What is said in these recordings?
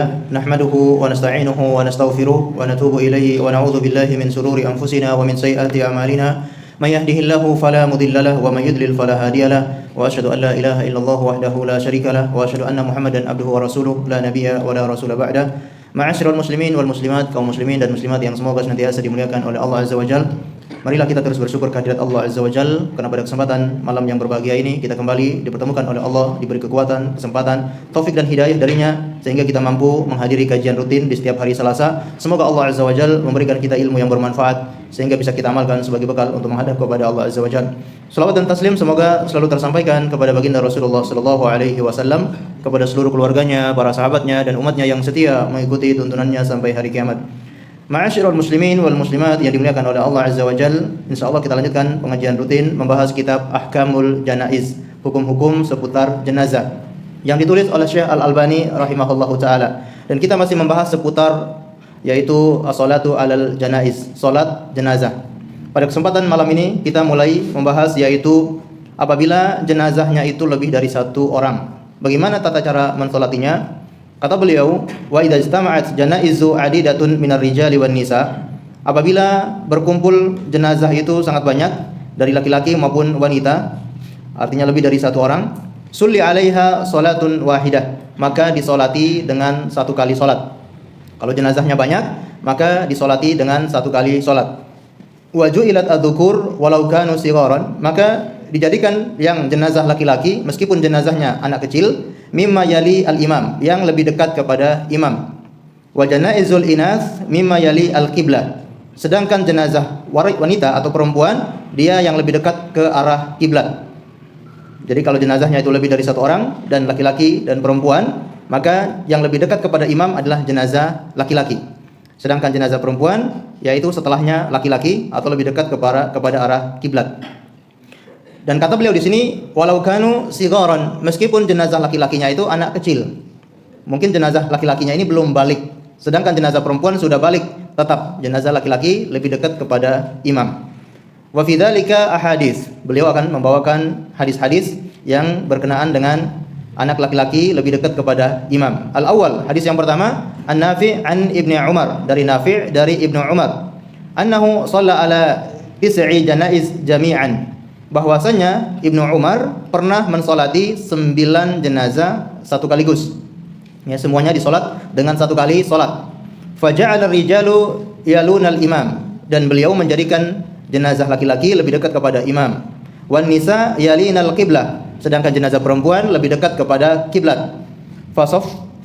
لله نحمده ونستعينه ونستغفره ونتوب إليه ونعوذ بالله من شرور أنفسنا ومن سيئات أعمالنا من يهده الله فلا مضل له ومن يضلل فلا هادي له وأشهد أن لا إله إلا الله وحده لا شريك له وأشهد أن محمدا عبده ورسوله لا نبي ولا رسول بعده. Ma'asyiral muslimin wal muslimat, kaum muslimin dan muslimat yang semoga senantiasa dimuliakan oleh Allah Azza wa Jalla. Marilah kita terus bersyukur kehadirat Allah Azza wa Jalla karena pada kesempatan malam yang berbahagia ini kita kembali dipertemukan oleh Allah, diberi kekuatan, kesempatan, taufik dan hidayah darinya sehingga kita mampu menghadiri kajian rutin di setiap hari Selasa. Semoga Allah Azza wa Jalla memberikan kita ilmu yang bermanfaat sehingga bisa kita amalkan sebagai bekal untuk menghadap kepada Allah Azza wa Jalla. Salawat dan taslim semoga selalu tersampaikan kepada baginda Rasulullah sallallahu alaihi wasallam, kepada seluruh keluarganya, para sahabatnya dan umatnya yang setia mengikuti tuntunannya sampai hari kiamat. Ma'asyiral muslimin wal muslimat yang dimuliakan oleh Allah Azza wa Jalla, insyaallah kita lanjutkan pengajian rutin membahas kitab Ahkamul Janaiz, hukum-hukum seputar jenazah yang ditulis oleh Syekh Al-Albani rahimahullahu taala. Dan kita masih membahas seputar yaitu as-salatu alal janaiz, salat jenazah. Pada kesempatan malam ini kita mulai membahas yaitu apabila jenazahnya itu lebih dari satu orang, bagaimana tata cara mensolatinya? Kata beliau, wa idza istama'at janaizu adidatun minar rijali wan nisa, apabila berkumpul jenazah itu sangat banyak dari laki-laki maupun wanita, artinya lebih dari satu orang, sulli 'alaiha salatun wahidah, maka disolati dengan satu kali salat. Kalau jenazahnya banyak, maka disolati dengan satu kali salat. Wa ju'ilat adzukur walau kanu sigharan, maka dijadikan yang jenazah laki-laki meskipun jenazahnya anak kecil, mimma yali al-imam, yang lebih dekat kepada imam. Wa janaizul inas mimma yali al-qiblah, sedangkan jenazah wanita atau perempuan dia yang lebih dekat ke arah kiblat. Jadi kalau jenazahnya itu lebih dari satu orang dan laki-laki dan perempuan, maka yang lebih dekat kepada imam adalah jenazah laki-laki. Sedangkan jenazah perempuan yaitu setelahnya laki-laki atau lebih dekat kepada arah kiblat. Dan kata beliau di sini, walau kanu sigharan, meskipun jenazah laki-lakinya itu anak kecil. Mungkin jenazah laki-lakinya ini belum balik, sedangkan jenazah perempuan sudah balik, tetap jenazah laki-laki lebih dekat kepada imam. Wa fi dzalika ahadits. Beliau akan membawakan hadis-hadis yang berkenaan dengan anak laki-laki lebih dekat kepada imam. Al-awwal, hadis yang pertama, An-Nafi' an Ibnu Umar, dari Nafi' dari Ibnu Umar, annahu shalla ala tis'i janaiz jami'an, bahwasanya Ibnu Umar pernah mensolati 9 jenazah satu kaligus. Ya, semuanya disolat dengan satu kali solat. Faja'ala rijalu yalunal imam, dan beliau menjadikan jenazah laki-laki lebih dekat kepada imam. Wan nisa yalinal qiblah, sedangkan jenazah perempuan lebih dekat kepada kiblat.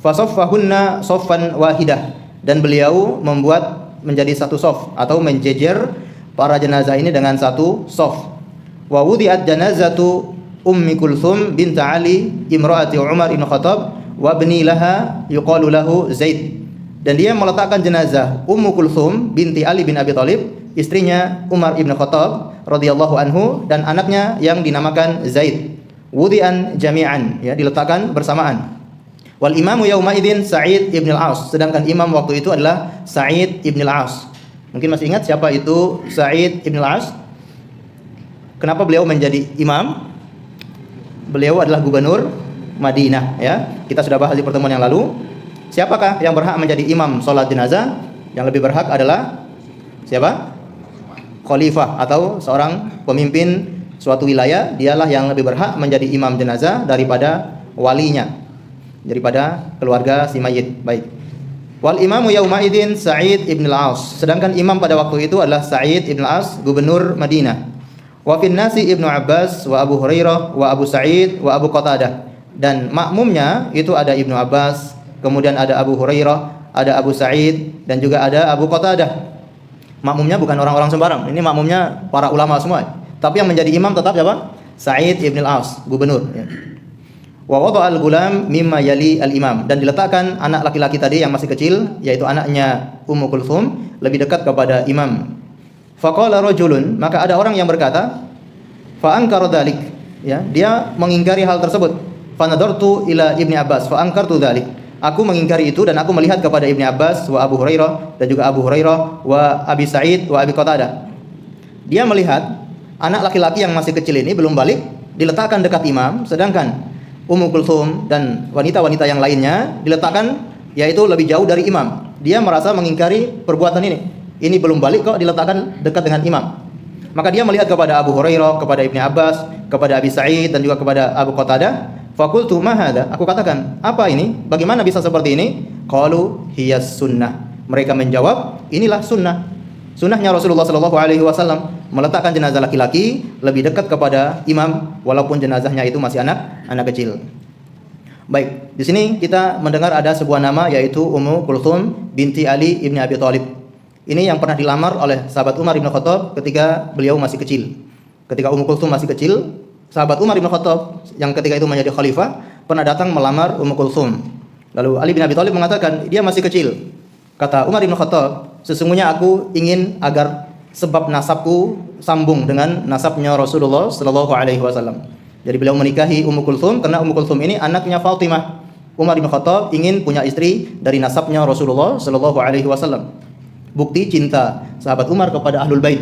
Fasaffahunna saffan wahidah, dan beliau membuat menjadi satu sof atau menjejer para jenazah ini dengan satu sof. Wa wudi'at janazatu Ummi Kulthum bint Ali imraati Umar bin Khattab wa ibni laha yuqalu lahu Zaid. Dan dia meletakkan jenazah Ummu Kulthum binti Ali bin Abi Thalib, istrinya Umar bin Khattab radhiyallahu anhu, dan anaknya yang dinamakan Zaid. Wudi'an jami'an, ya, diletakkan bersamaan. Wal imamu yauma idzin Sa'id ibn al-As, sedangkan imam waktu itu adalah Sa'id ibn al-As. Mungkin masih ingat siapa itu Sa'id ibn al-As? Kenapa beliau menjadi imam? Beliau adalah gubernur Madinah, ya. Kita sudah bahas di pertemuan yang lalu. Siapakah yang berhak menjadi imam salat jenazah? Yang lebih berhak adalah siapa? Khalifah atau seorang pemimpin suatu wilayah, dialah yang lebih berhak menjadi imam jenazah daripada walinya, daripada keluarga si mayit. Baik. Wal imamu yauma idzin Sa'id ibn al-As, sedangkan imam pada waktu itu adalah Sa'id ibn al-As, gubernur Madinah. Wa fin nasi Ibnu Abbas wa Abu Hurairah wa Abu Sa'id wa Abu Qatadah, dan makmumnya itu ada Ibnu Abbas, kemudian ada Abu Hurairah, ada Abu Sa'id, dan juga ada Abu Qatadah. Makmumnya bukan orang-orang sembarang, ini makmumnya para ulama semua. Tapi yang menjadi imam tetap siapa? Sa'id ibn al-As, gubernur, ya. Wa wada'a al-gulam mimma yali al-imam, dan diletakkan anak laki-laki tadi yang masih kecil, yaitu anaknya Ummu Kulthum, lebih dekat kepada imam. Faqala rajulun, maka ada orang yang berkata, fa ankara dzalik, ya, dia mengingkari hal tersebut. Fa nadartu ila Ibni Abbas fa ankartu dzalik, aku mengingkari itu dan aku melihat kepada Ibni Abbas wa Abu Hurairah, dan juga Abu Hurairah wa Abi Sa'id wa Abi Qatadah. Dia melihat anak laki-laki yang masih kecil ini belum balik diletakkan dekat imam, sedangkan Ummu Kulthum dan wanita-wanita yang lainnya diletakkan yaitu lebih jauh dari imam. Dia merasa mengingkari perbuatan ini. Ini belum balik kok diletakkan dekat dengan imam. Maka dia melihat kepada Abu Hurairah, kepada Ibnu Abbas, kepada Abi Sa'id dan juga kepada Abu Qatadah. Faqultu ma hadza? Aku katakan, apa ini? Bagaimana bisa seperti ini? Qalu hiyas sunnah. Mereka menjawab, inilah sunnah. Sunnahnya Rasulullah sallallahu alaihi wasallam meletakkan jenazah laki-laki lebih dekat kepada imam walaupun jenazahnya itu masih anak kecil. Baik, di sini kita mendengar ada sebuah nama yaitu Ummu Kulthum binti Ali ibn Abi Thalib. Ini yang pernah dilamar oleh sahabat Umar bin Khattab ketika beliau masih kecil. Ketika Ummu Kulthum masih kecil, sahabat Umar bin Khattab yang ketika itu menjadi khalifah pernah datang melamar Ummu Kulthum. Lalu Ali bin Abi Thalib mengatakan, dia masih kecil. Kata Umar bin Khattab, sesungguhnya aku ingin agar sebab nasabku sambung dengan nasabnya Rasulullah sallallahu alaihi wasallam. Jadi beliau menikahi Ummu Kulthum karena Ummu Kulthum ini anaknya Fatimah. Umar bin Khattab ingin punya istri dari nasabnya Rasulullah sallallahu alaihi wasallam. Bukti cinta sahabat Umar kepada Ahlul Bait.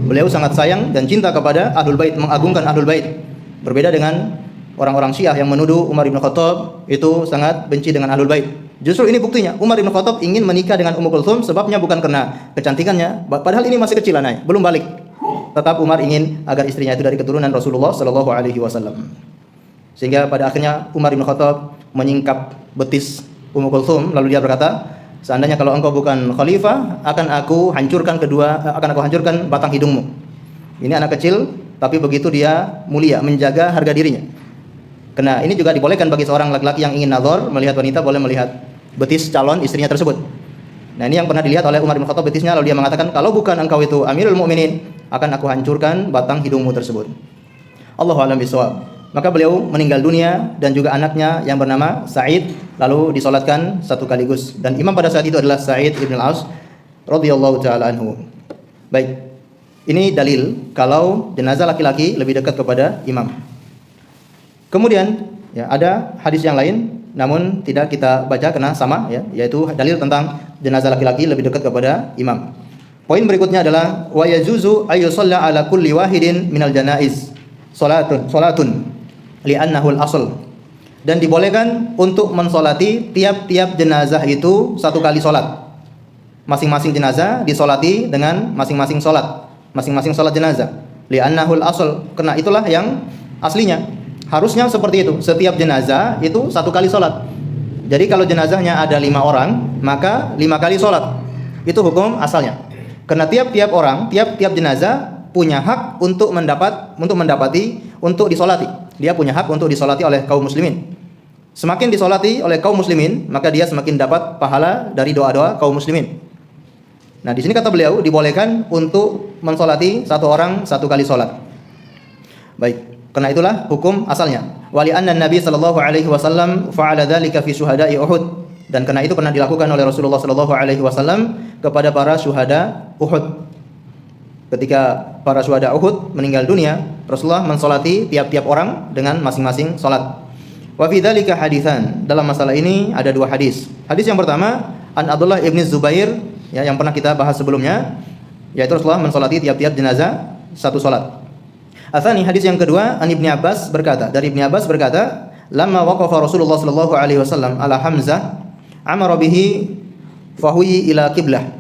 Beliau sangat sayang dan cinta kepada Ahlul Bait, mengagungkan Ahlul Bait. Berbeda dengan orang-orang Syiah yang menuduh Umar bin Khattab itu sangat benci dengan Ahlul Bait. Justru ini buktinya. Umar bin Khattab ingin menikah dengan Ummu Kulthum sebabnya bukan karena kecantikannya, padahal ini masih kecil anaknya, belum balik. Tetap Umar ingin agar istrinya itu dari keturunan Rasulullah sallallahu alaihi wasallam. Sehingga pada akhirnya Umar bin Khattab menyingkap betis Ummu Kulthum, lalu dia berkata, seandainya kalau engkau bukan khalifah, akan aku hancurkan batang hidungmu. Ini anak kecil, tapi begitu dia mulia, menjaga harga dirinya. Karena ini juga dibolehkan bagi seorang laki-laki yang ingin nazar, melihat wanita boleh melihat betis calon istrinya tersebut. Nah, ini yang pernah dilihat oleh Umar bin Khattab betisnya, lalu dia mengatakan, kalau bukan engkau itu Amirul Mukminin, akan aku hancurkan batang hidungmu tersebut. Allahu a'lam bishawab. Maka beliau meninggal dunia dan juga anaknya yang bernama Sa'id lalu disolatkan satu kaligus, dan imam pada saat itu adalah Sa'id ibn al-As radhiyallahu taala anhu. Baik. Ini dalil kalau jenazah laki-laki lebih dekat kepada imam. Kemudian ya, ada hadis yang lain namun tidak kita baca karena sama ya, yaitu dalil tentang jenazah laki-laki lebih dekat kepada imam. Poin berikutnya adalah wa yajuzu ayyusalla ala kulli wahidin minal janaiz salatun li'annahu al-asl. Dan dibolehkan untuk mensolati tiap-tiap jenazah itu satu kali solat. Masing-masing jenazah disolati dengan masing-masing solat, masing-masing solat jenazah. Li'annahu al-asl, karena itulah yang aslinya. Harusnya seperti itu. Setiap jenazah itu satu kali solat. Jadi kalau jenazahnya ada 5 orang, maka 5 kali solat. Itu hukum asalnya. Karena tiap-tiap orang, tiap-tiap jenazah punya hak untuk disolati. Dia punya hak untuk disolati oleh kaum muslimin. Semakin disolati oleh kaum muslimin, maka dia semakin dapat pahala dari doa-doa kaum muslimin. Nah, di sini kata beliau dibolehkan untuk mensolati satu orang satu kali solat. Baik. Karena itulah hukum asalnya. Wali anna Nabi sallallahu alaihi wasallam fa'ala dzalika fi syuhada'i Uhud, dan karena itu pernah dilakukan oleh Rasulullah sallallahu alaihi wasallam kepada para syuhada Uhud. Ketika para syuhada Uhud meninggal dunia, Rasulullah mensolati tiap-tiap orang dengan masing-masing salat. Wa fi dzalika haditsan. Dalam masalah ini ada 2 hadis. Hadis yang pertama an Abdullah ibn Zubair ya, yang pernah kita bahas sebelumnya, yaitu Rasulullah mensolati tiap-tiap jenazah satu salat. Atsani, hadis yang kedua, an Ibnu Abbas berkata, dari Ibnu Abbas berkata, lamma waqafa Rasulullah sallallahu alaihi wasallam ala Hamzah, amara bihi fahuyi ila qiblah.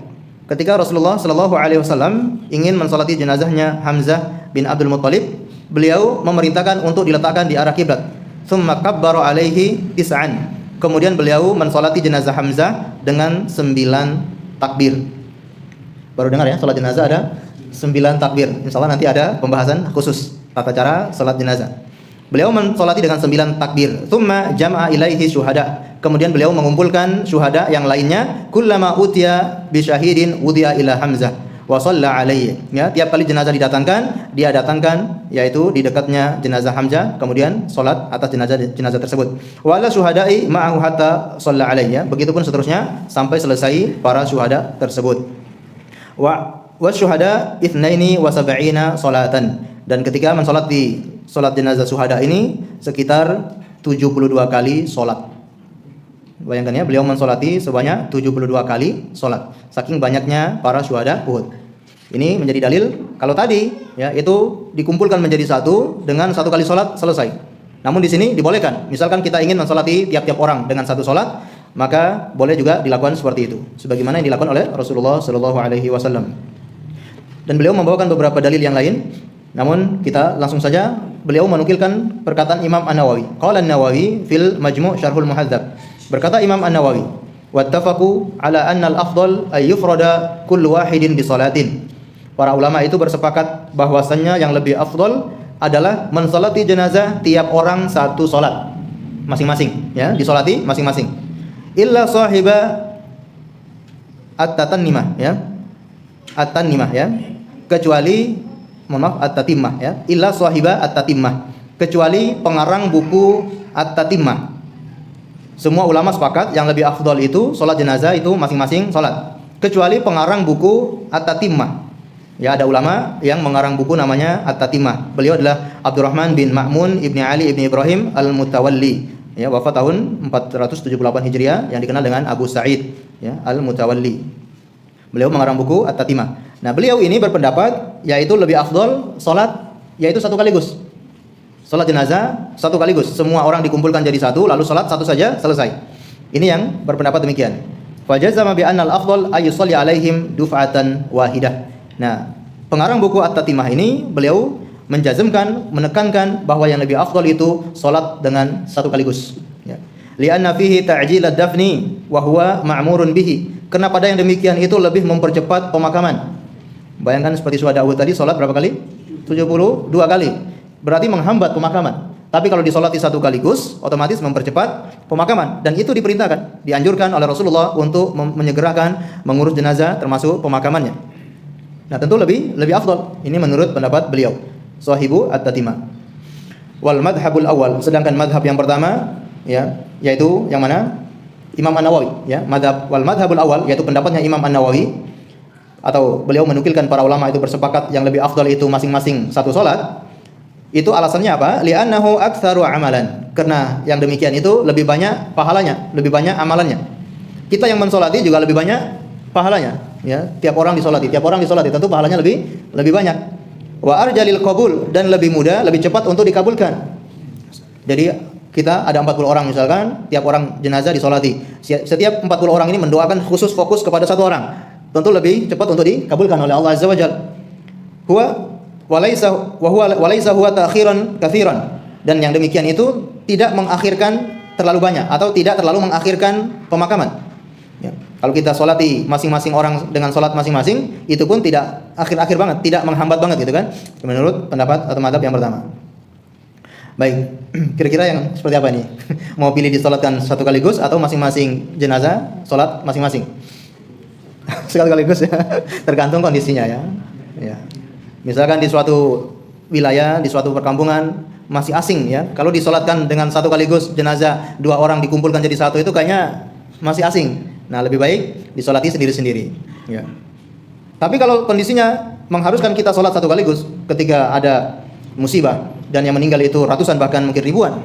Ketika Rasulullah sallallahu alaihi wasallam ingin mensolati jenazahnya Hamzah bin Abdul Muttalib, beliau memerintahkan untuk diletakkan di arah kiblat. Tsumma kabbara alaihi tis'an. Kemudian beliau mensolati jenazah Hamzah dengan 9 takbir. Baru dengar ya, salat jenazah ada 9 takbir. Insyaallah nanti ada pembahasan khusus tata cara salat jenazah. Beliau mensolati dengan 9 takbir. Tsumma jama'a ilaihi syuhada. Kemudian beliau mengumpulkan syuhada yang lainnya. Kullama utiya bi syahidin udiya ila Hamzah wa shalla alaihi. Ya, tiap kali jenazah didatangkan, dia datangkan yaitu di dekatnya jenazah Hamzah, kemudian salat atas jenazah tersebut. Wa la syuhada'i ma'ahu hatta shalla alaihi. Ya, begitupun seterusnya sampai selesai para syuhada tersebut. Wa syuhada itsnaini wa sab'ina salatan. Dan ketika mensolat di solat jenazah syuhada ini sekitar 72 kali solat. Bayangkan ya, beliau mensolati sebanyak 72 kali solat. Saking banyaknya para syuhada Uhud. Ini menjadi dalil kalau tadi ya itu dikumpulkan menjadi satu dengan satu kali solat selesai. Namun di sini dibolehkan. Misalkan kita ingin mensolati tiap-tiap orang dengan satu solat, maka boleh juga dilakukan seperti itu, sebagaimana yang dilakukan oleh Rasulullah sallallahu alaihi wasallam. Dan beliau membawakan beberapa dalil yang lain, namun kita langsung saja, beliau menukilkan perkataan Imam An-Nawawi. Qala An-Nawawi fil Majmu' Syarhul Muhadzab. Berkata Imam An-Nawawi, wattafaqu ala anna al-afdal ay yufrada kullu wahidin bi salatin. Para ulama itu bersepakat bahwasannya yang lebih afdal adalah mensolati jenazah tiap orang satu solat masing-masing, ya, disolati masing-masing. Illa sahiba at-tatannimah, ya. At-tannimah, ya. Kecuali, mohon maaf, at-tatimmah, ya. Illa sahiba at-tatimmah. Kecuali pengarang buku at-tatimmah. Semua ulama sepakat yang lebih afdal itu salat jenazah itu masing-masing salat. Kecuali pengarang buku at-tatimmah. Ya, ada ulama yang mengarang buku namanya at-tatimmah. Beliau adalah Abdurrahman bin Ma'mun ibni Ali ibni Ibrahim al-Mutawalli. Ya, wafat tahun 478 Hijriah, yang dikenal dengan Abu Sa'id, ya, Al-Mutawalli. Beliau mengarang buku At-Tatimah. Nah, beliau ini berpendapat yaitu lebih afdol salat yaitu satu kaligus. Salat jenazah satu kaligus, semua orang dikumpulkan jadi satu, lalu salat satu saja selesai. Ini yang berpendapat demikian. Fajazama bi anna al-afdal ay yusalli alaihim duf'atan wahidah. Nah, pengarang buku At-Tatimah ini beliau menjazmkan, menekankan bahwa yang lebih afdal itu salat dengan satu kaligus, ya. Li'anna fihi ta'jil ad-dafni wa huwa ma'murun bihi. Karena pada yang demikian itu lebih mempercepat pemakaman. Bayangkan seperti Syuhada Uhud tadi salat berapa kali? 72 kali. Berarti menghambat pemakaman. Tapi kalau disolati satu kaligus, otomatis mempercepat pemakaman, dan itu diperintahkan, dianjurkan oleh Rasulullah untuk menyegerakan mengurus jenazah termasuk pemakamannya. Nah, tentu lebih afdal. Ini menurut pendapat beliau, Sahibu At-Tatimah. Wal madhabul awal, sedangkan madhab yang pertama, ya, yaitu yang mana? Imam An-Nawawi, ya, wal madhabul awal, yaitu pendapatnya Imam An-Nawawi, atau beliau menukilkan para ulama itu bersepakat yang lebih afdal itu masing-masing satu salat. Itu alasannya apa? Li'annahu aktsaru amalan. Karena yang demikian itu lebih banyak pahalanya, lebih banyak amalannya. Kita yang mensolati juga lebih banyak pahalanya, ya. Tiap orang disolati, tentu pahalanya lebih banyak. Wa arjalil qabul, dan lebih mudah, lebih cepat untuk dikabulkan. Jadi kita ada 40 orang misalkan, tiap orang jenazah disolati. Setiap 40 orang ini mendoakan khusus fokus kepada satu orang. Tentu lebih cepat untuk dikabulkan oleh Allah Azza wa Jalla. Walaysa huwa ta'khiran katsiran. Dan yang demikian itu tidak mengakhirkan terlalu banyak atau tidak terlalu mengakhirkan pemakaman. Ya. Kalau kita solati masing-masing orang dengan solat masing-masing, itu pun tidak akhir-akhir banget, tidak menghambat banget, gitu kan? Menurut pendapat atau madhab yang pertama. Baik, kira-kira yang seperti apa ini? Mau pilih disolatkan satu kaligus atau masing-masing jenazah solat masing-masing? Sekaligus, ya. Tergantung kondisinya, ya. Ya. Misalkan di suatu wilayah, di suatu perkampungan masih asing, ya. Kalau disolatkan dengan satu kaligus jenazah, dua orang dikumpulkan jadi satu, itu kayaknya masih asing. Nah, lebih baik disolati sendiri-sendiri, ya. Tapi kalau kondisinya mengharuskan kita solat satu kaligus ketika ada musibah dan yang meninggal itu ratusan bahkan mungkin ribuan,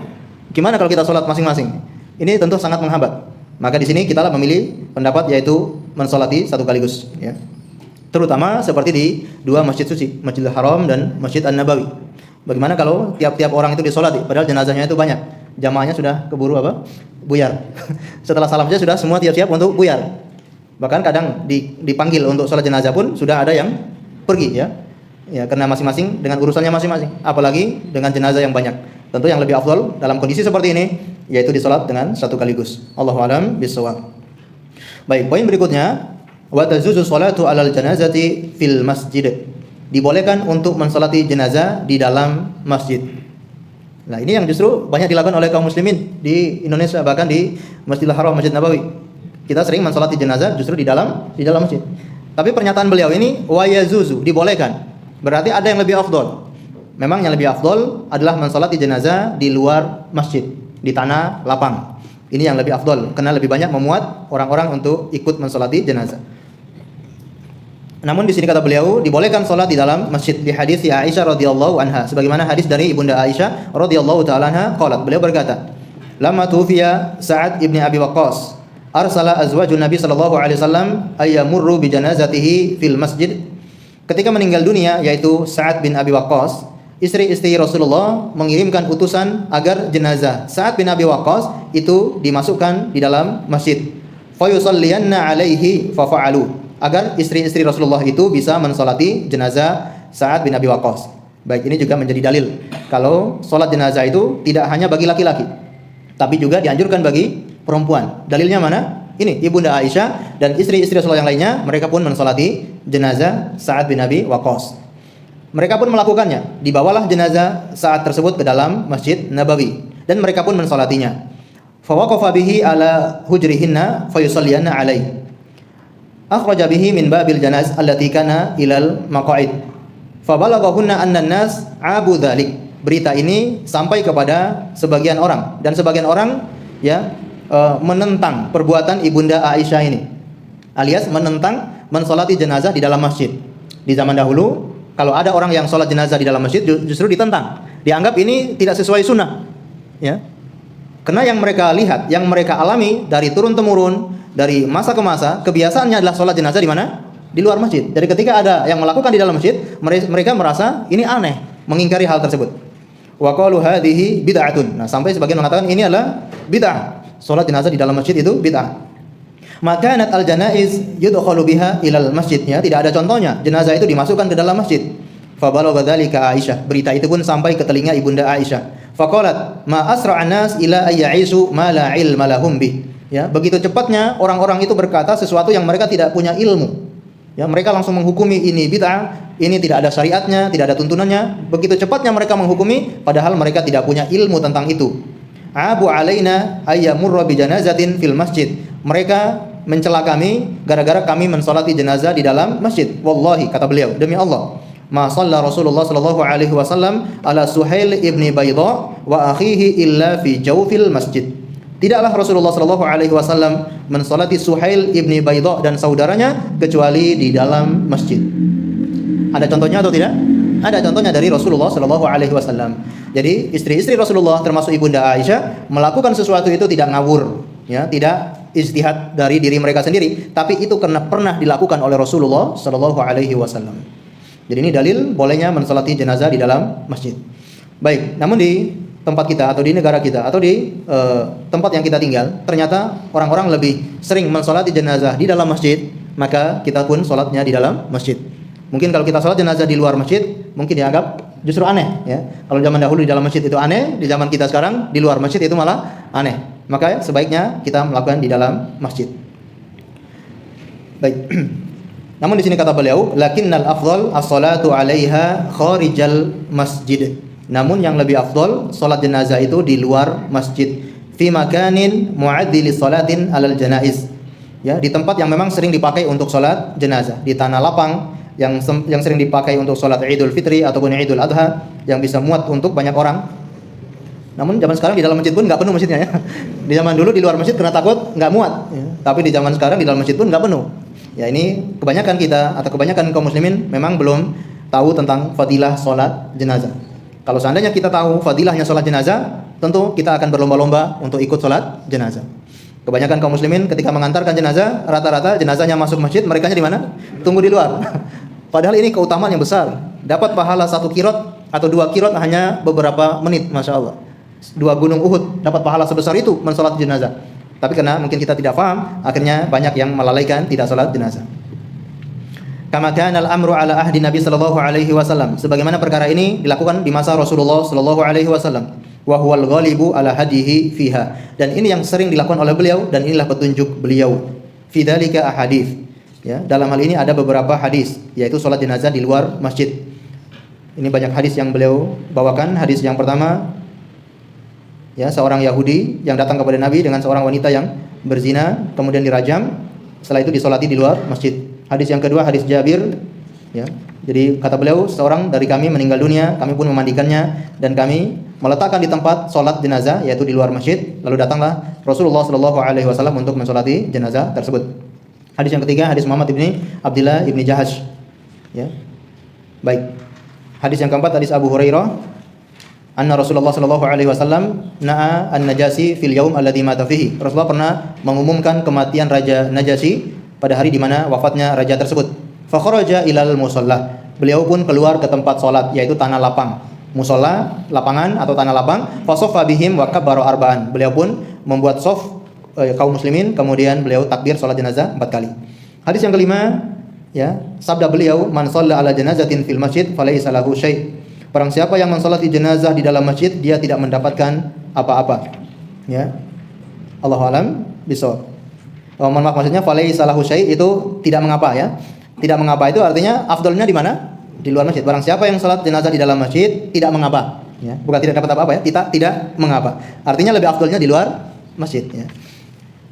gimana kalau kita solat masing-masing? Ini tentu sangat menghambat. Maka di sini kita memilih pendapat yaitu mensolati satu kaligus, ya. Terutama seperti di dua masjid suci, Masjidil Haram dan Masjid An-Nabawi. Bagaimana kalau tiap-tiap orang itu disolati, padahal jenazahnya itu banyak, jamaahnya sudah keburu buyar. Setelah salam saja sudah semua siap-siap untuk buyar. Bahkan kadang dipanggil untuk sholat jenazah pun sudah ada yang pergi, ya. Ya, karena masing-masing dengan urusannya masing-masing. Apalagi dengan jenazah yang banyak. Tentu yang lebih afdal dalam kondisi seperti ini yaitu disolat dengan satu kaligus. Allahu a'lam bishawab. Baik, poin berikutnya, wa tazuzu sholatu 'alal janazati fil masjid. Dibolehkan untuk mensolati jenazah di dalam masjid. Nah, ini yang justru banyak dilakukan oleh kaum muslimin di Indonesia, bahkan di Masjidil Haram, Masjid Nabawi. Kita sering mensolati jenazah justru di dalam masjid. Tapi pernyataan beliau ini wa yazuzu, dibolehkan. Berarti ada yang lebih afdol. Memang yang lebih afdol adalah mensolati jenazah di luar masjid, di tanah lapang. Ini yang lebih afdol karena lebih banyak memuat orang-orang untuk ikut mensolati jenazah. Namun di sini kata beliau dibolehkan salat di dalam masjid di hadis Aisyah radhiyallahu anha, sebagaimana hadis dari Ibunda Aisyah radhiyallahu taala anha qalat, beliau berkata, "Lamma tufiya Sa'ad ibni Abi Waqqas, arsala azwajun Nabi sallallahu alaihi wasallam ayyamurru bi janazatihi fil masjid." Ketika meninggal dunia yaitu Sa'ad bin Abi Waqqas, istri-istri Rasulullah mengirimkan utusan agar jenazah Sa'ad bin Abi Waqqas itu dimasukkan di dalam masjid. Fayusalliyanna alaihi fafa'alu, agar istri-istri Rasulullah itu bisa mensolati jenazah Sa'ad bin Abi Waqqas. Baik, ini juga menjadi dalil kalau solat jenazah itu tidak hanya bagi laki-laki, tapi juga dianjurkan bagi perempuan. Dalilnya mana? Ini Ibunda Aisyah dan istri-istri Rasulullah yang lainnya, mereka pun mensolati jenazah Sa'ad bin Abi Waqqas. Mereka pun melakukannya. Dibawalah jenazah Sa'ad tersebut ke dalam Masjid Nabawi dan mereka pun mensolatinya. Fawaqafa bihi ala hujrihinna fayusalliyanna alaihi. Akhraja bihi min babil janaz allati kana ilal maqa'id. Fabalaghahunna anna an-nas abu dzalik. Berita ini sampai kepada sebagian orang dan sebagian orang menentang perbuatan Ibunda Aisyah ini, alias menentang mensolati jenazah di dalam masjid. Di zaman dahulu, kalau ada orang yang sholat jenazah di dalam masjid justru ditentang, dianggap ini tidak sesuai sunnah, ya. Karena yang mereka lihat, yang mereka alami dari turun temurun, dari masa ke masa, kebiasaannya adalah sholat jenazah di mana? Di luar masjid. Jadi ketika ada yang melakukan di dalam masjid, mereka merasa ini aneh, mengingkari hal tersebut. Wa qalu hadhihi bid'atun. Nah, sampai sebagian mengatakan ini adalah bid'ah. Sholat jenazah di dalam masjid itu bid'ah. Makanat al-janaiz yudkhalu biha ilal masjid, ya, tidak ada contohnya jenazah itu dimasukkan ke dalam masjid. Fa balagha dzalika Aisyah. Berita itu pun sampai ke telinga Ibunda Aisyah. Faqalat ma asra'an nas ila ayya'isu ma la ilma lahum bih. Ya, begitu cepatnya orang-orang itu berkata sesuatu yang mereka tidak punya ilmu. Ya, mereka langsung menghukumi ini bid'ah, ini tidak ada syariatnya, tidak ada tuntunannya. Begitu cepatnya mereka menghukumi padahal mereka tidak punya ilmu tentang itu. Abu alaina ayyamurra bi janazatin fil masjid. Mereka mencela kami gara-gara kami mensolati jenazah di dalam masjid. Wallahi, kata beliau, demi Allah, ma shalla Rasulullah sallallahu alaihi wasallam ala Suhail ibni Baydha wa akhihi illa fi jawfil masjid. Tidaklah Rasulullah sallallahu alaihi wasallam mensolati Suhail ibni Baydha dan saudaranya kecuali di dalam masjid. Ada contohnya atau tidak? Ada contohnya dari Rasulullah sallallahu alaihi wasallam. Jadi istri-istri Rasulullah termasuk Ibunda Aisyah melakukan sesuatu itu tidak ngawur, ya, tidak ijtihad dari diri mereka sendiri, tapi itu karena pernah dilakukan oleh Rasulullah sallallahu alaihi wasallam. Jadi ini dalil bolehnya mensolati jenazah di dalam masjid. Baik, namun di tempat kita atau di negara kita atau di tempat yang kita tinggal, ternyata orang-orang lebih sering mensolati jenazah di dalam masjid, maka kita pun sholatnya di dalam masjid. Mungkin kalau kita sholat jenazah di luar masjid, mungkin dianggap justru aneh, ya. Kalau zaman dahulu di dalam masjid itu aneh, di zaman kita sekarang di luar masjid itu malah aneh. Maka sebaiknya kita melakukan di dalam masjid. Baik. Namun di sini kata beliau, lakinnal afdal as-salatu 'alaiha kharijal masjid. Namun yang lebih afdal salat jenazah itu di luar masjid, fi makanin mu'addi lis-salatin 'alal janaiz. Ya, di tempat yang memang sering dipakai untuk salat jenazah, di tanah lapang yang sering dipakai untuk salat Idul Fitri ataupun Idul Adha yang bisa muat untuk banyak orang. Namun zaman sekarang di dalam masjid pun nggak penuh masjidnya, ya. Di zaman dulu di luar masjid karena takut nggak muat, ya. Tapi di zaman sekarang di dalam masjid pun nggak penuh. Ya, ini kebanyakan kita atau kebanyakan kaum muslimin memang belum tahu tentang fadilah sholat jenazah. Kalau seandainya kita tahu fadilahnya sholat jenazah, tentu kita akan berlomba-lomba untuk ikut sholat jenazah. Kebanyakan kaum muslimin ketika mengantarkan jenazah, rata-rata jenazahnya masuk masjid, mereka di mana? Tunggu di luar. Padahal ini keutamaan yang besar. Dapat pahala 1 kirot atau 2 kirot hanya beberapa menit, Masya Allah. 2 gunung Uhud dapat pahala sebesar itu mensolat jenazah. Tapi karena mungkin kita tidak paham, akhirnya banyak yang melalaikan tidak salat jenazah. Kama kana al-amru ala ahdi Nabi sallallahu alaihi wasallam. Sebagaimana perkara ini dilakukan di masa Rasulullah sallallahu alaihi wasallam. Wa huwal ghalibu ala hadihi fiha. Dan ini yang sering dilakukan oleh beliau dan inilah petunjuk beliau. Fi dzalika ahadits. Ya, dalam hal ini ada beberapa hadis, yaitu salat jenazah di luar masjid. Ini banyak hadis yang beliau bawakan. Hadis yang pertama, ya, seorang Yahudi yang datang kepada Nabi dengan seorang wanita yang berzina, kemudian dirajam. Setelah itu disolati di luar masjid. Hadis yang kedua, hadis Jabir, ya. Jadi kata beliau, seorang dari kami meninggal dunia, kami pun memandikannya dan kami meletakkan di tempat solat jenazah, yaitu di luar masjid. Lalu datanglah Rasulullah sallallahu alaihi wasallam untuk mensolati jenazah tersebut. Hadis yang ketiga, hadis Muhammad ibni Abdullah ibni Jahash, ya. Baik. Hadis yang keempat, hadis Abu Hurairah. Anna Rasulullah sallallahu alaihi wasallam na'a an-Najasi fil yaum alladhi mata fihi. Rasulullah pernah mengumumkan kematian Raja Najasi pada hari di mana wafatnya raja tersebut. Fa kharaja ilal musalla. Beliau pun keluar ke tempat salat, yaitu tanah lapang. musola, lapangan atau tanah lapang. Fasoffa bihim wa kabbara arba'an. Beliau pun membuat sof kaum muslimin, kemudian beliau takbir salat jenazah 4 kali. Hadis yang kelima, ya, sabda beliau, man shalla ala janazatin fil masjid falaysa lahu syai'. Barang siapa yang mensolati jenazah di dalam masjid, dia tidak mendapatkan apa-apa. Ya. Allahu a'lam bishawab. Mohon maaf, maksudnya falaysa lahu syai' itu tidak mengapa, ya. Tidak mengapa itu artinya afdalnya di mana? Di luar masjid. Barang siapa yang salat jenazah di dalam masjid tidak mengapa, ya. Bukan tidak dapat apa-apa, ya. Tidak mengapa. Artinya lebih afdalnya di luar masjid, ya.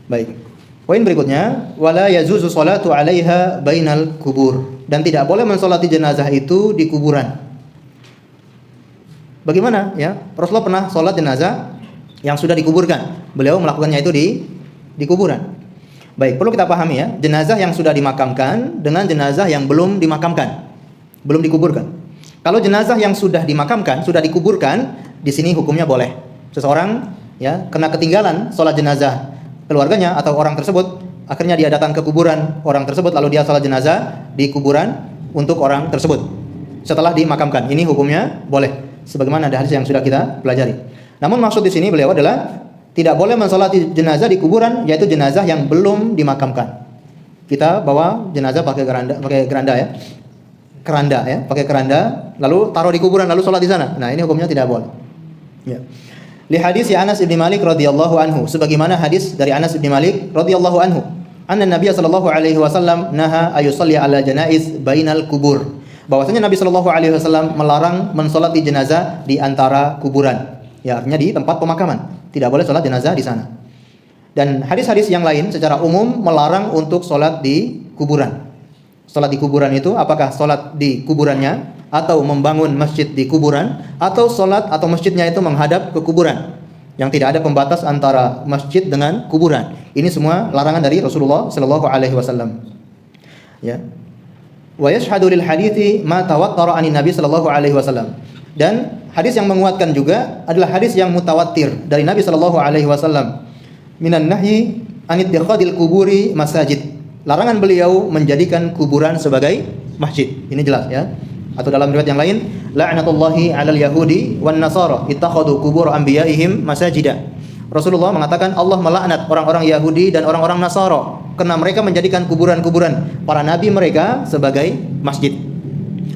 Baik. Poin berikutnya, wala yazuzu sholatu 'alaiha bainal kubur, dan tidak boleh mensolati jenazah itu di kuburan. Bagaimana, ya? Rasulullah pernah sholat jenazah yang sudah dikuburkan. Beliau melakukannya itu di kuburan. Baik, perlu kita pahami, ya, jenazah yang sudah dimakamkan dengan jenazah yang belum dimakamkan, belum dikuburkan. Kalau jenazah yang sudah dimakamkan, sudah dikuburkan, di sini hukumnya boleh. Seseorang, ya, kena ketinggalan sholat jenazah keluarganya atau orang tersebut, akhirnya dia datang ke kuburan orang tersebut, lalu dia salat jenazah di kuburan untuk orang tersebut setelah dimakamkan. Ini hukumnya boleh, sebagaimana ada hadis yang sudah kita pelajari. Namun maksud di sini beliau adalah tidak boleh mensolati jenazah di kuburan, yaitu jenazah yang belum dimakamkan. Kita bawa jenazah pakai keranda, ya, pakai keranda, lalu taruh di kuburan, lalu sholat di sana. Nah, ini hukumnya tidak boleh. Ya. Li hadis Anas bin Malik radhiyallahu anhu, sebagaimana hadis dari Anas bin Malik radhiyallahu anhu, anna Nabi sallallahu alaihi wasallam naha ayusalli ala janaiz bainal kubur. Bahwasanya Nabi sallallahu alaihi wasallam melarang mensolati jenazah di antara kuburan. Ya, artinya di tempat pemakaman. Tidak boleh salat jenazah di sana. Dan hadis-hadis yang lain secara umum melarang untuk salat di kuburan. Salat di kuburan itu apakah salat di kuburannya, atau membangun masjid di kuburan, atau salat atau masjidnya itu menghadap ke kuburan, yang tidak ada pembatas antara masjid dengan kuburan. Ini semua larangan dari Rasulullah sallallahu alaihi wasallam. Ya. Wa yashhadu lil hadithi ma tawattara anin Nabi sallallahu alaihi wasallam. Dan hadis yang menguatkan juga adalah hadis yang mutawatir dari Nabi sallallahu alaihi wasallam. Minan nahyi an ittikhadil kuburi masajid. Larangan beliau menjadikan kuburan sebagai masjid. Ini jelas, ya. Atau dalam riwayat yang lain, la'natullahi 'alal yahudi wan nasara ittakhadhu qubur anbiya'ihim masajida. Rasulullah mengatakan Allah melaknat orang-orang Yahudi dan orang-orang Nasara karena mereka menjadikan kuburan-kuburan para nabi mereka sebagai masjid.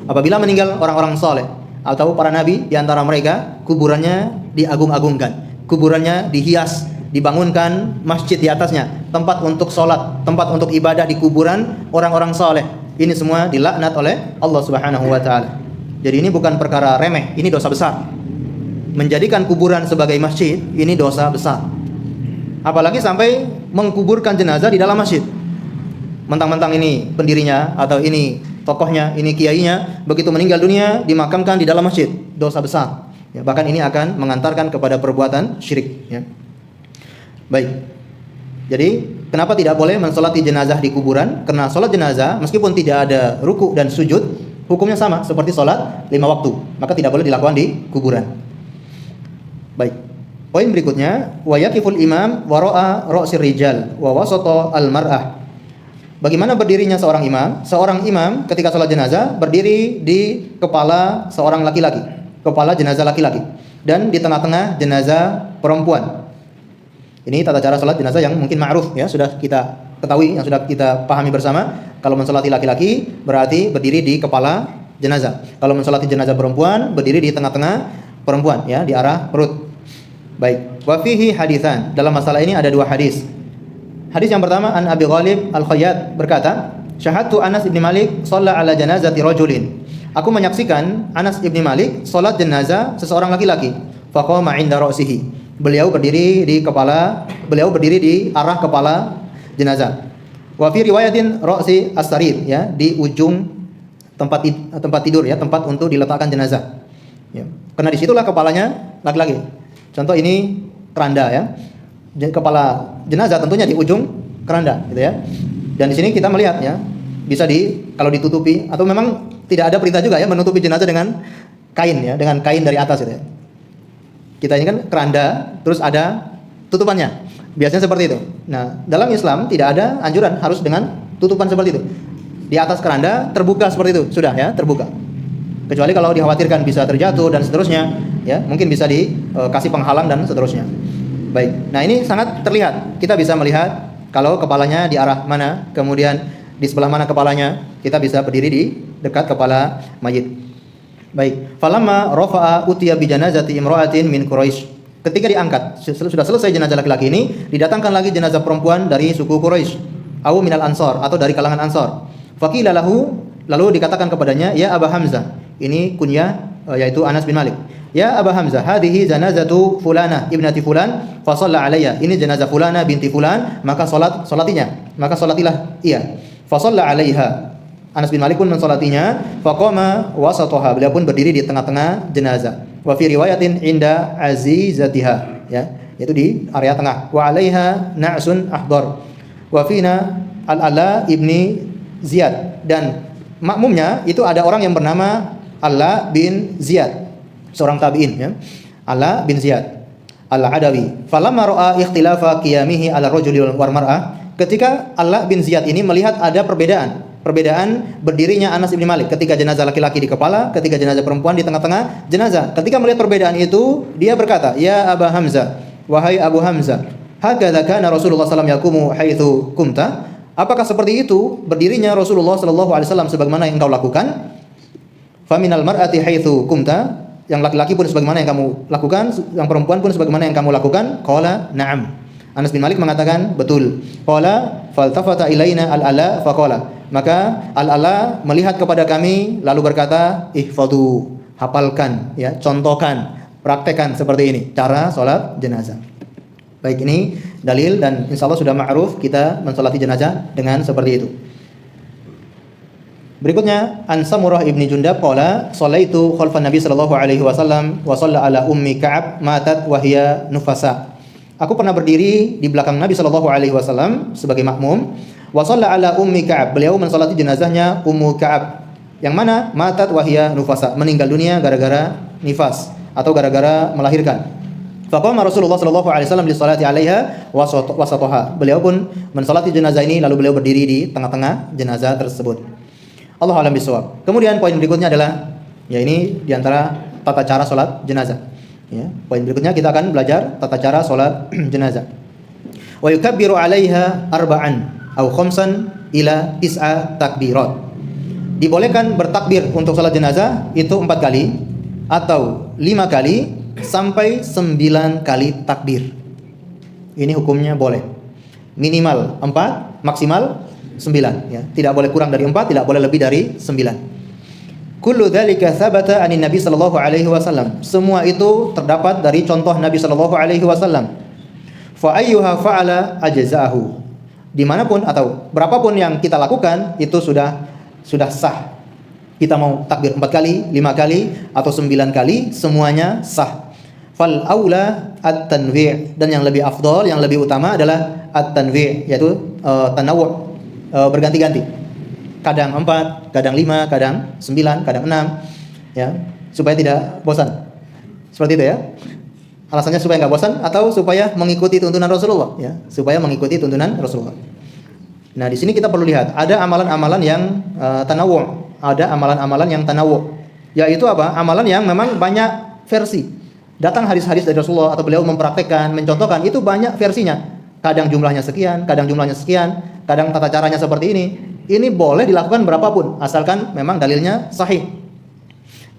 Apabila meninggal orang-orang saleh atau para nabi di antara mereka, kuburannya diagung-agungkan, kuburannya dihias, dibangunkan masjid di atasnya, tempat untuk sholat, tempat untuk ibadah di kuburan orang-orang saleh. Ini semua dilaknat oleh Allah Subhanahu wa taala. Jadi ini bukan perkara remeh, ini dosa besar. Menjadikan kuburan sebagai masjid, ini dosa besar. Apalagi sampai mengkuburkan jenazah di dalam masjid. Mentang-mentang ini pendirinya atau ini tokohnya, ini kiainya, begitu meninggal dunia dimakamkan di dalam masjid, dosa besar. Ya, bahkan ini akan mengantarkan kepada perbuatan syirik, ya. Baik. Jadi, kenapa tidak boleh mensolati jenazah di kuburan? Karena solat jenazah meskipun tidak ada ruku dan sujud, hukumnya sama seperti solat 5 waktu. Maka tidak boleh dilakukan di kuburan. Baik. Poin berikutnya, wa yaqiful imam wara'a ra'sir rijal wa wasata al-mar'ah. Bagaimana berdirinya seorang imam? Seorang imam ketika sholat jenazah berdiri di kepala seorang laki-laki, kepala jenazah laki-laki, dan di tengah-tengah jenazah perempuan. Ini tata cara sholat jenazah yang mungkin ma'ruf, ya, sudah kita ketahui, yang sudah kita pahami bersama. Kalau mensolati laki-laki berarti berdiri di kepala jenazah. Kalau mensolati jenazah perempuan berdiri di tengah-tengah perempuan, ya, di arah perut. Baik. Wa fihi haditsan. Dalam masalah ini ada 2 hadis. Hadis yang pertama, an Abi Ghalib Al-Khayyat berkata, syahadtu Anas ibn Malik shalla ala janazati rajulin. Aku menyaksikan Anas ibn Malik salat jenazah seseorang laki-laki. Faqama 'inda ra'sihi. Beliau berdiri di arah kepala jenazah. Wa fi riwayatin ra'si as-sarir, ya, di ujung tempat tidur, ya, tempat untuk diletakkan jenazah. Ya. Karena disitulah kepalanya laki-laki. Contoh ini keranda, ya. Kepala jenazah tentunya di ujung keranda, gitu, ya. Dan di sini kita melihat, ya, bisa kalau ditutupi, atau memang tidak ada perintah juga, ya, menutupi jenazah dengan kain, ya, dengan kain dari atas, gitu, ya. Kita ini kan keranda, terus ada tutupannya. Biasanya seperti itu. Nah, dalam Islam tidak ada anjuran harus dengan tutupan seperti itu. Di atas keranda terbuka seperti itu, sudah, ya, terbuka. Kecuali kalau dikhawatirkan bisa terjatuh dan seterusnya, ya, mungkin bisa dikasih penghalang dan seterusnya. Baik. Nah, ini sangat terlihat. Kita bisa melihat kalau kepalanya di arah mana, kemudian di sebelah mana kepalanya, kita bisa berdiri di dekat kepala mayit. Baik. Falamma rafa'a utiya bi janazati imra'atin min Quraisy. Ketika diangkat, sudah selesai jenazah laki-laki ini, didatangkan lagi jenazah perempuan dari suku Quraisy, au minal ansor, atau dari kalangan Ansor. Faqila lahu, lalu dikatakan kepadanya, ya Aba Hamzah. Ini kunyah yaitu Anas bin Malik. Ya Aba Hamzah, hadhihi janazatu fulana ibnati fulan fa shalla alayya. Ini jenazah fulana binti fulan, maka salatilah ia. Fa shalla alaiha. Anas bin Malik pun mensolatinya, faqama wasataha. Beliau pun berdiri di tengah-tengah jenazah. Wa fi riwayatin inda azizatiha, ya, yaitu di area tengah. Wa alaiha na'sun ahdar. Wa fina al-Ala ibni Ziyad, dan makmumnya itu ada orang yang bernama Ala bin Ziyad, seorang tabi'in, ya. Ala bin Ziyad Al-Adawi. Falamma ra'a ikhtilafa qiyamihi ala rajuli wal mar'ah, ketika Ala bin Ziyad ini melihat ada perbedaan berdirinya Anas bin Malik ketika jenazah laki-laki di kepala, ketika jenazah perempuan di tengah-tengah jenazah. Ketika melihat perbedaan itu, dia berkata, "Ya Aba Hamzah, wahai Abu Hamzah, hakadza kana Rasulullah sallallahu alaihi wasallam yaqumu haitsu kumta?" Apakah seperti itu berdirinya Rasulullah sallallahu alaihi wasallam sebagaimana yang engkau lakukan? Faminal mar'ati haitsu kumta, yang laki-laki pun sebagaimana yang kamu lakukan, yang perempuan pun sebagaimana yang kamu lakukan. Qala na'am. Anas bin Malik mengatakan betul. Qala faltafata ilaina al-Ala faqala. Maka al-Ala melihat kepada kami lalu berkata, ihfadhu, hafalkan, ya, contohkan, praktekkan seperti ini cara salat jenazah. Baik, ini dalil dan insyaallah sudah ma'ruf kita mensolati jenazah dengan seperti itu. Berikutnya, An Samurah ibni Jundab qala sallaitu khalfan Nabi sallallahu alaihi wasallam wa shalla ala ummi Ka'ab matat wa hiya nufasa. Aku pernah berdiri di belakang Nabi sallallahu alaihi wasallam sebagai makmum. Wa shalla ala ummi Ka'ab. Beliau mensalati jenazahnya Ummu Ka'ab yang mana matat wa hiya nufasa, meninggal dunia gara-gara nifas atau gara-gara melahirkan. Faqama Rasulullah sallallahu alaihi wasallam li salati 'alaiha wa wasataha. Beliau pun mensalati jenazah ini lalu beliau berdiri di tengah-tengah jenazah tersebut. Allahu a'lam bishawab. Kemudian poin berikutnya adalah, ya, ini diantara tata cara salat jenazah. Ya, poin berikutnya kita akan belajar tata cara salat jenazah. Wa yukabbiru 'alaiha arba'an aw khamsan ila tis'a takbirat. Dibolehkan bertakbir untuk salat jenazah itu 4 kali atau 5 kali sampai 9 kali takbir. Ini hukumnya boleh. Minimal 4, maksimal 9, ya. Tidak boleh kurang dari 4, tidak boleh lebih dari 9. Kullu dzalika tsabata 'anin Nabi sallallahu alaihi wasallam. Semua itu terdapat dari contoh Nabi sallallahu alaihi wasallam. Fa ayyuha fa'ala ajza'ahu. Dimanapun atau berapapun yang kita lakukan itu sudah sah. Kita mau takbir 4 kali, 5 kali atau 9 kali, semuanya sah. Fal aula at-tanwi', dan yang lebih afdal, yang lebih utama adalah at-tanwi', yaitu tanawwu', berganti-ganti. Kadang 4, kadang 5, kadang 9, kadang 6, ya, supaya tidak bosan. Seperti itu, ya. Alasannya supaya enggak bosan atau supaya mengikuti tuntunan Rasulullah, ya, supaya mengikuti tuntunan Rasulullah. Nah, di sini kita perlu lihat ada amalan-amalan yang tanawwu', ada amalan-amalan yang tanawwu', yaitu apa? Amalan yang memang banyak versi. Datang hadis-hadis dari Rasulullah atau beliau mempraktekkan, mencontohkan, itu banyak versinya. Kadang jumlahnya sekian, kadang jumlahnya sekian, kadang tata caranya seperti ini. Ini boleh dilakukan berapapun asalkan memang dalilnya sahih.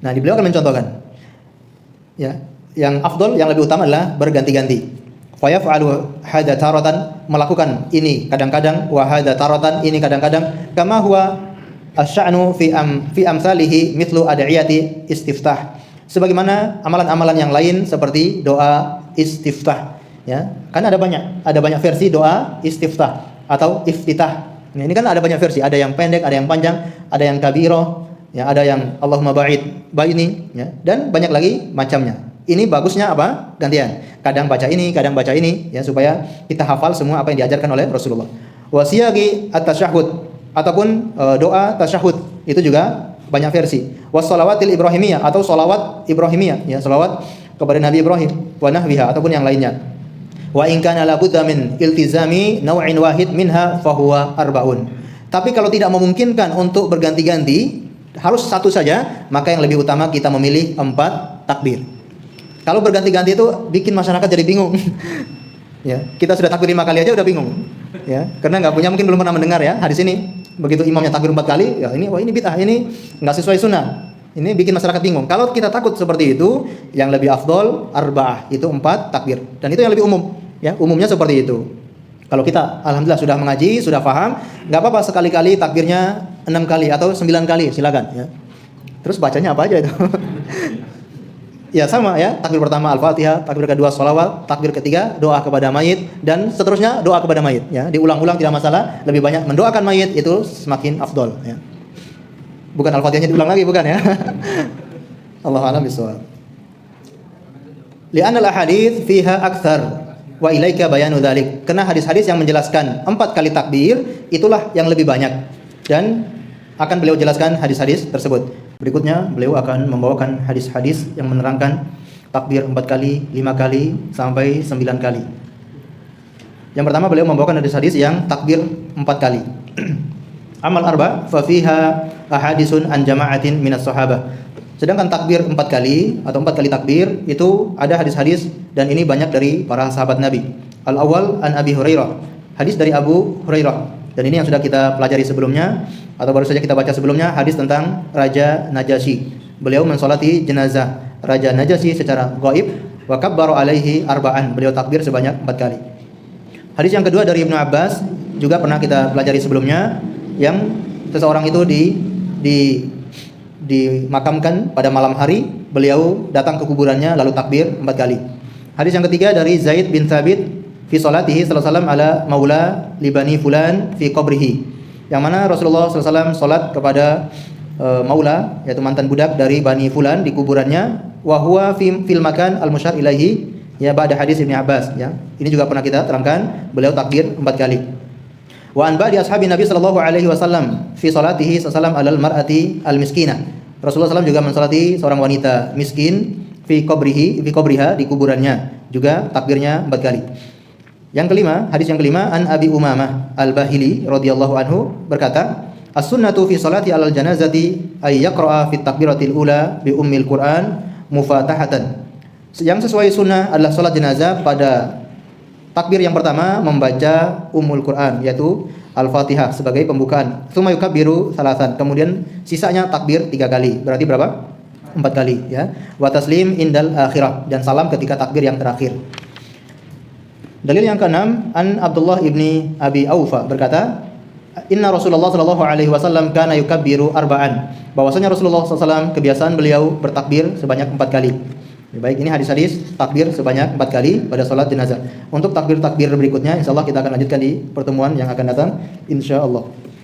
Nah, beliau akan mencontohkan. Ya, yang afdal, yang lebih utama adalah berganti-ganti. Fa yaf'alu hadza taratan, melakukan ini kadang-kadang, wa hadza taratan, ini kadang-kadang, kama huwa asy'anu fi amsalihi mithlu ad'iyati istiftah. Sebagaimana amalan-amalan yang lain seperti doa istiftah, ya. Kan ada banyak versi doa istiftah atau iftitah. Nah, ini kan ada banyak versi, ada yang pendek, ada yang panjang, ada yang kabiro, ya, ada yang Allahumma ba'idni, ya, dan banyak lagi macamnya. Ini bagusnya apa? Gantian. Kadang baca ini, ya, supaya kita hafal semua apa yang diajarkan oleh Rasulullah. Wa siyagi at-tasyahhud, ataupun doa tasyahhud, itu juga banyak versi. Was shalawatil ibrahimiyah, atau shalawat ibrahimiyah, ya, shalawat kepada Nabi Ibrahim, wa nahwiha, ataupun yang lainnya. Wa in kana la budda min iltizami naw'in wahid minha fa huwa arba'un. Tapi kalau tidak memungkinkan untuk berganti-ganti harus satu saja, maka yang lebih utama kita memilih 4 takbir. Kalau berganti-ganti itu bikin masyarakat jadi bingung. Ya, kita sudah takbir 5 kali aja udah bingung. Ya, karena mungkin belum pernah mendengar ya hadis ini. Begitu imamnya takbir 4 kali, ya ini bid'ah, ini enggak sesuai sunnah. Ini bikin masyarakat bingung. Kalau kita takut seperti itu, yang lebih afdol arba'ah, itu 4 takbir. Dan itu yang lebih umum. Ya, umumnya seperti itu. Kalau kita alhamdulillah sudah mengaji, sudah paham, enggak apa-apa sekali-kali takbirnya 6 kali atau 9 kali, silakan ya. Terus bacanya apa aja itu? Ya sama ya, takbir pertama Al-Fatihah, takbir kedua sholawat, takbir ketiga doa kepada mayit, dan seterusnya doa kepada mayit ya. Diulang-ulang tidak masalah, lebih banyak mendoakan mayit itu semakin afdol ya. Bukan Al-Fatihahnya diulang lagi, bukan ya. Allahu a'lam bishawab. Li'anna al-ahadits fiha aktsar wa ilaika bayanu dzalik. Karena hadis-hadis yang menjelaskan 4 kali takbir itulah yang lebih banyak, dan akan beliau jelaskan hadis-hadis tersebut. Berikutnya beliau akan membawakan hadis-hadis yang menerangkan takbir 4 kali, 5 kali, sampai 9 kali. Yang pertama beliau membawakan hadis-hadis yang takbir 4 kali. Amal arba fa fiha ahadisun an jama'atin minas sahabah. Sedangkan takbir 4 kali atau 4 kali takbir itu ada hadis-hadis, dan ini banyak dari para sahabat Nabi. Al-awwal an Abi Hurairah. Hadis dari Abu Hurairah. Dan ini yang sudah kita pelajari sebelumnya atau baru saja kita baca sebelumnya, hadis tentang Raja Najasyi. Beliau mensolati jenazah Raja Najasyi secara gaib, wa kabbara alaihi arba'an. Beliau takbir sebanyak 4 kali. Hadis yang kedua dari Ibnu Abbas juga pernah kita pelajari sebelumnya, yang seseorang itu dimakamkan pada malam hari, beliau datang ke kuburannya lalu takbir 4 kali. Hadis yang ketiga dari Zaid bin Thabit fi salatihi sallallahu alaihi wasallam ala maula libani fulan fi qabrihi, yang mana Rasulullah sallallahu alaihi wasallam salat kepada maula, yaitu mantan budak dari Bani Fulan di kuburannya, wa huwa fil makan al musyar ilaihi, ya ba'da hadis Ibnu Abbas ya. Ini juga pernah kita terangkan, beliau takbir 4 kali. Wa an ba'di ashabi Nabi sallallahu alaihi wasallam fi salatihi sallallahu alaihi wasallam alal mar'ati al miskina. Rasulullah SAW juga mensalati seorang wanita miskin fi qabriha di kuburannya, juga takbirnya 4 kali. Yang kelima, hadis yang kelima, an Abi Umamah Al-Bahili radhiyallahu anhu berkata, as-sunnatu fi salati alal janazati ay yaqra'a fit takbiratil ula bi ummil Qur'an mufatahatan. Yang sesuai sunnah adalah salat jenazah pada takbir yang pertama membaca ummul Qur'an, yaitu Al-Fatihah sebagai pembukaan. Tsumma yukabbiru salasan. Kemudian sisanya takbir 3 kali. Berarti berapa? 4 kali ya. Wa taslim indal akhirah, dan salam ketika takbir yang terakhir. Dalil yang keenam, an Abdullah ibni Abi Aufa berkata, inna Rasulullah sallallahu alaihi wasallam kana yukabbiru arba'an. Bahwasanya Rasulullah SAW kebiasaan beliau bertakbir sebanyak 4 kali. Baik, ini hadis-hadis takbir sebanyak 4 kali pada salat jenazah. Untuk takbir-takbir berikutnya insyaallah kita akan lanjutkan di pertemuan yang akan datang insyaallah.